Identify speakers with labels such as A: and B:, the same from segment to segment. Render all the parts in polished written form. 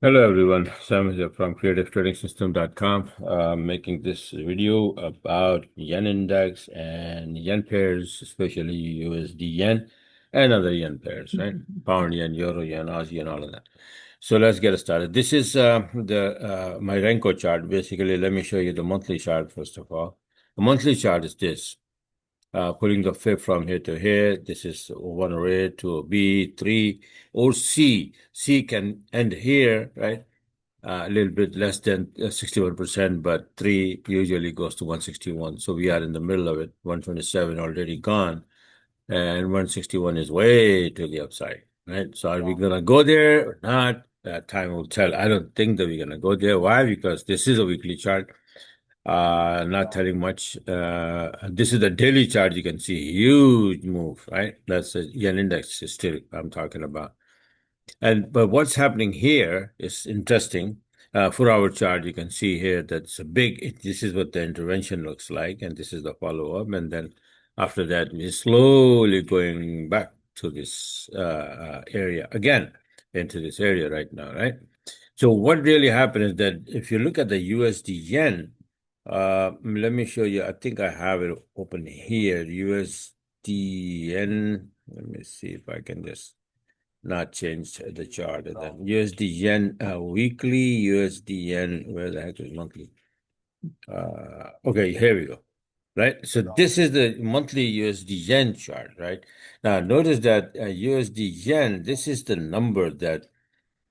A: Hello everyone, Sam here from creativetrading.system.com. Making this video about yen index and yen pairs, especially USD yen and other yen pairs, right? Pound yen, euro yen, Aussie yen, all of that. So let's get started. This is the my Renko chart. Basically, let me show you the monthly chart first of all. The monthly chart is this. Putting the fib from here to here. This is one array to a B, 3, or C. C can end here, right? A little bit less than 61%, but 3 usually goes to 161. So we are in the middle of it. 127 already gone, and 161 is way to the upside, right? So are we going to go there or not? Time will tell. I don't think that we're going to go there. Why? Because this is a weekly chart. Not telling much. This is the daily chart. You can see huge move, right? That's the yen index is still I'm talking about. But what's happening here is interesting. 4 hour chart, you can see here that's a big. This is what the intervention looks like, and this is the follow up, and then after that, we're slowly going back to this area again, into this area right now, right? So what really happened is that if you look at the USD yen, let me show you. I think I have it open here. USD yen. Let me see if I can just not change the chart. And then USD yen weekly, USD yen, where the heck is monthly? Okay, here we go. Right. So this is the monthly USD yen chart, right? Now notice that USD yen, this is the number that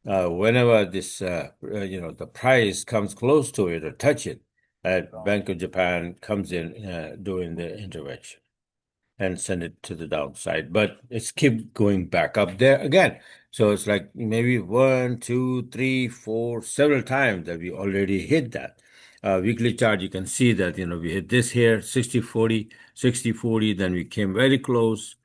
A: whenever this, the price comes close to it or touch it, Bank of Japan comes in doing the intervention and send it to the downside. But it's keep going back up there again. So it's like maybe 1, 2, 3, 4, several times that we already hit that. Weekly chart, you can see that, we hit this here, 60-40, 60-40, then we came very close,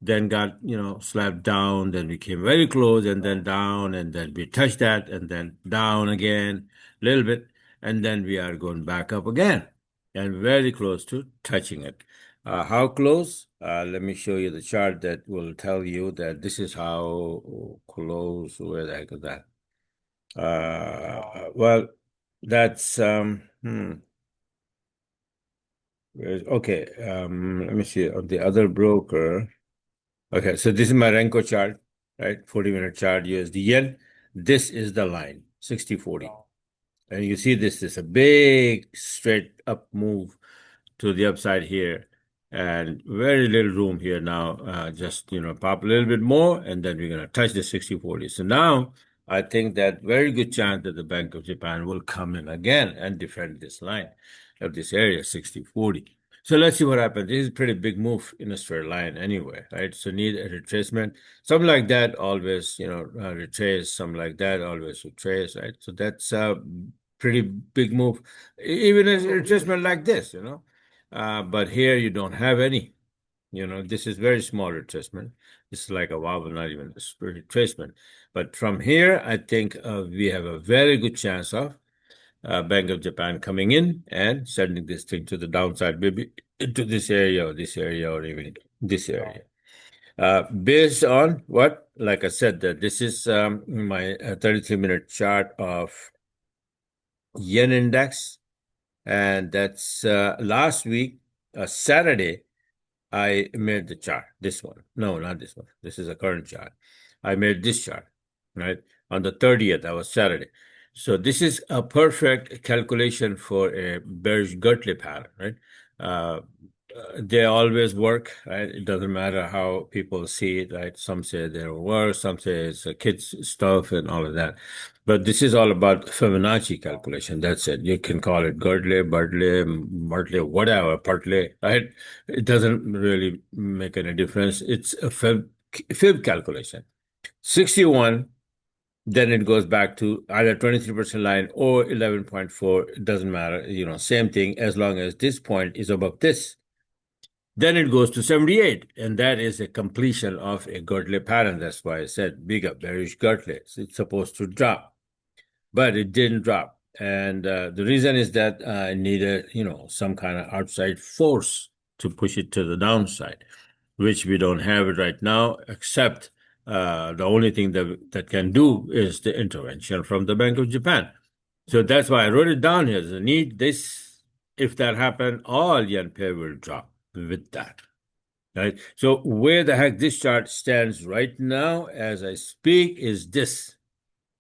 A: then got, slapped down, then we came very close, and then down, and then we touched that, and then down again, a little bit, and then we are going back up again, and very close to touching it. How close? Let me show you the chart that will tell you that this is how close. Where the heck is that? Well, that's okay. Let me see on the other broker. Okay, so this is my Renko chart, right? 40-minute chart, USD yen. This is the line, 60-40. And you see this is a big straight up move to the upside here, and very little room here now. Just pop a little bit more, and then we're gonna touch the 60-40. So now I think that very good chance that the Bank of Japan will come in again and defend this line of this area 60-40. So let's see what happens. This is a pretty big move in a straight line anyway, right? So need a retracement. Something like that always, retrace. Something like that always retrace, right? So that's a pretty big move. Even a retracement like this. But here you don't have any. This is very small retracement. This is like a wobble, not even a retracement. But from here, I think we have a very good chance of Bank of Japan coming in and sending this thing to the downside, maybe into this area, or even this area. Based on what, like I said, that this is my 33-minute chart of yen index, and that's last week, Saturday. I made the chart. This one. No, not this one. This is a current chart. I made this chart, right? On the 30th, that was Saturday. So this is a perfect calculation for a bearish Gertley pattern, right? They always work, right? It doesn't matter how people see it, right? Some say they're worse, some say it's a kid's stuff and all of that. But this is all about Fibonacci calculation. That's it. You can call it Gertley, Bertley, Martley, whatever, Partly, right? It doesn't really make any difference. It's a fib calculation. 61, then it goes back to either 23% line or 11.4. It doesn't matter. Same thing as long as this point is above this. Then it goes to 78, and that is a completion of a Gertley pattern. That's why I said bigger bearish Gertley. It's supposed to drop, but it didn't drop. And the reason is that I needed, some kind of outside force to push it to the downside, which we don't have it right now, except The only thing that can do is the intervention from the Bank of Japan. So that's why I wrote it down here. The need this, if that happen, all yen pair will drop with that. Right. So where the heck this chart stands right now as I speak is this.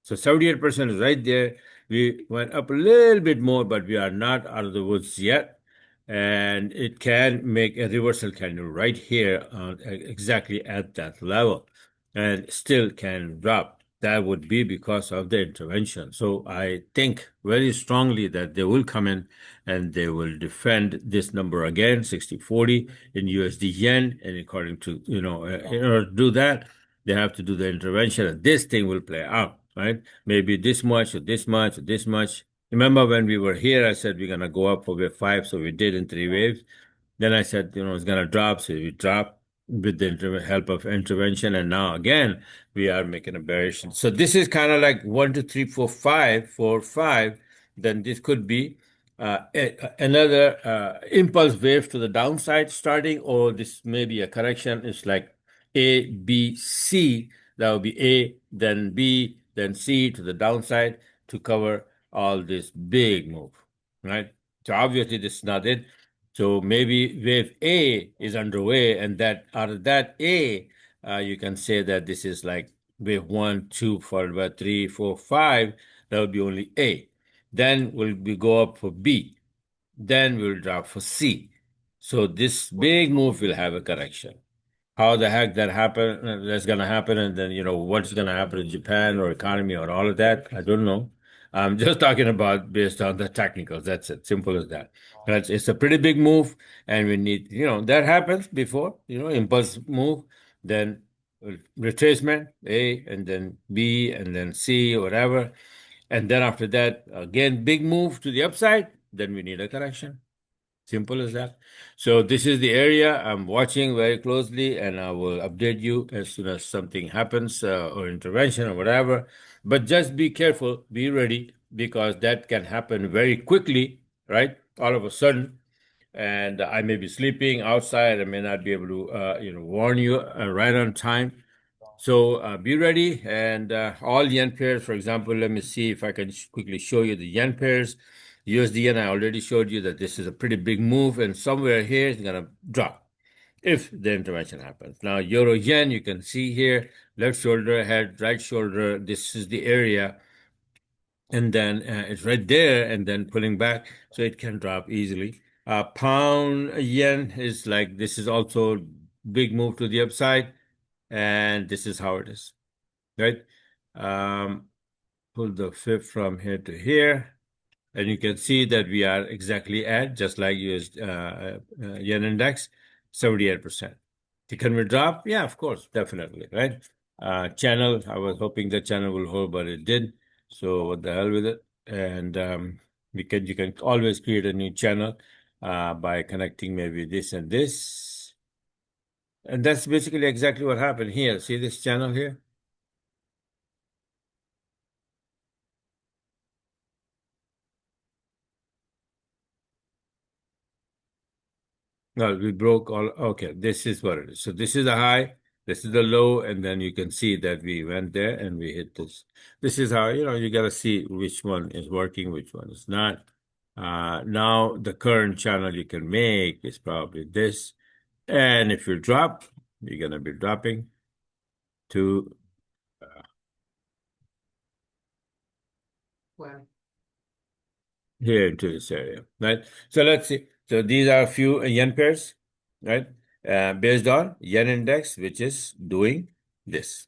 A: So 78% is right there. We went up a little bit more, but we are not out of the woods yet. And it can make a reversal candle right here on exactly at that level and still can drop. That would be because of the intervention. So I think very strongly that they will come in and they will defend this number again, 60.40 in USD yen. And according to, in order to do that, they have to do the intervention and this thing will play out, right? Maybe this much or this much or this much. Remember when we were here, I said we're going to go up for wave five. So we did in three waves. Then I said, it's going to drop. So we dropped with the help of intervention. And now again, we are making a bearish. So this is kind of like 1, 2, 3, 4, 5, 4, 5. Then this could be another impulse wave to the downside starting, or this may be a correction. It's like A, B, C. That would be A, then B, then C to the downside to cover all this big move, right? So obviously this is not it. So maybe wave A is underway, and that out of that A, you can say that this is like wave 1, 2, followed by 3, 4, 5. That would be only A. Then we go up for B. Then we'll drop for C. So this big move will have a correction. How the heck that's gonna happen, and then what's gonna happen in Japan or economy or all of that, I don't know. I'm just talking about based on the technicals. That's it. Simple as that. It's a pretty big move, and we need, that happens before, impulse move, then retracement, A, and then B, and then C, whatever. And then after that, again, big move to the upside, then we need a correction. Simple as that. So this is the area I'm watching very closely, and I will update you as soon as something happens or intervention or whatever. But just be careful, be ready, because that can happen very quickly, right? All of a sudden, and I may be sleeping outside. I may not be able to, warn you right on time. So be ready. And all yen pairs, for example, let me see if I can quickly show you the yen pairs. USD yen, I already showed you that this is a pretty big move, and somewhere here it's going to drop if the intervention happens. Now, euro yen, you can see here, left shoulder ahead, right shoulder. This is the area. And then it's right there, and then pulling back, so it can drop easily. Pound yen is like, this is also big move to the upside, and this is how it is, right? Pull the fib from here to here, and you can see that we are exactly at, just like US yen index, 78%. Can we drop? Yeah, of course, definitely, right? Channel, I was hoping the channel will hold, but it did. So what the hell with it? And you can always create a new channel by connecting maybe this and this. And that's basically exactly what happened here. See this channel here? No, we broke all. Okay, this is what it is. So this is the high, this is the low, and then you can see that we went there and we hit this. This is how, you got to see which one is working, which one is not. Now the current channel you can make is probably this. And if you drop, you're going to be dropping to here into this area, right? So let's see. So these are a few yen pairs, right? Based on yen index, which is doing this.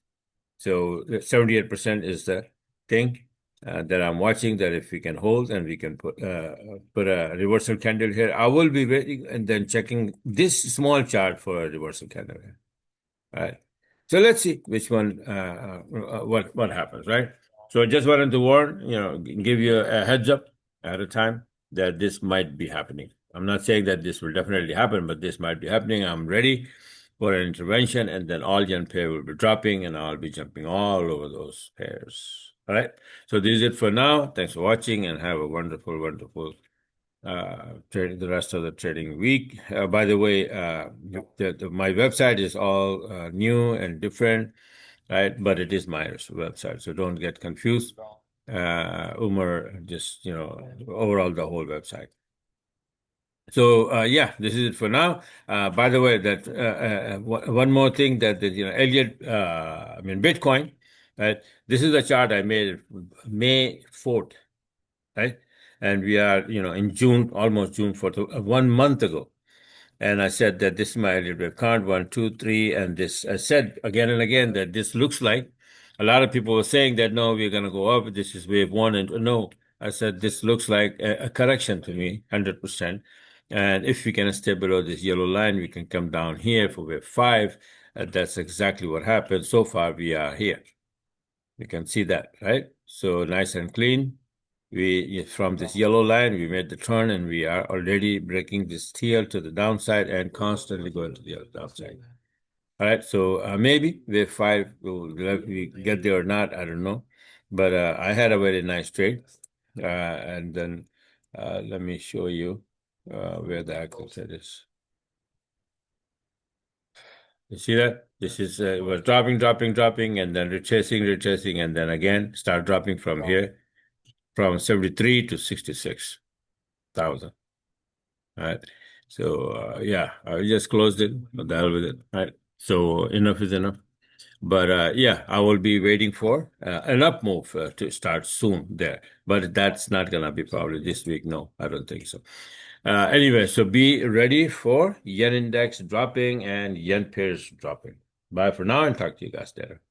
A: So 78% is the thing that I'm watching, that if we can hold and we can put a reversal candle here, I will be waiting and then checking this small chart for a reversal candle here. All right. So let's see which one, what happens, right? So I just wanted to warn, give you a heads up at a time that this might be happening. I'm not saying that this will definitely happen, but this might be happening. I'm ready for an intervention, and then all yen pair will be dropping, and I'll be jumping all over those pairs. All right. So this is it for now. Thanks for watching, and have a wonderful, wonderful the rest of the trading week. By the way, my website is all new and different. right? But it is my website, so don't get confused. Umar, just, overall the whole website. So yeah, this is it for now. By the way, that one more thing that Elliott, I mean Bitcoin, right? This is a chart I made May 4th, right? And we are in June, almost June 4th, 1 month ago. And I said that this is my Elliott wave count, 1, 2, 3, and this. I said again and again that this looks like a lot of people were saying that no, we're going to go up. This is wave one, and no, I said this looks like a correction to me, 100%. And if we can stay below this yellow line, we can come down here for wave five. That's exactly what happened. So far, we are here. You can see that, right? So nice and clean. From this yellow line, we made the turn, and we are already breaking this tail to the downside and constantly going to the other downside. All right, so maybe wave five will we get there or not, I don't know. But I had a very nice trade. And then let me show you where the actual set is. You see that? This is was dropping, and then retracing, and then again start dropping from here, from 73 to 66,000. All right. So yeah, I just closed it. What the hell with it? All right. So enough is enough. But yeah, I will be waiting for an up move to start soon there. But that's not gonna be probably this week. No, I don't think so. Anyway, so be ready for yen index dropping and yen pairs dropping. Bye for now, and talk to you guys later.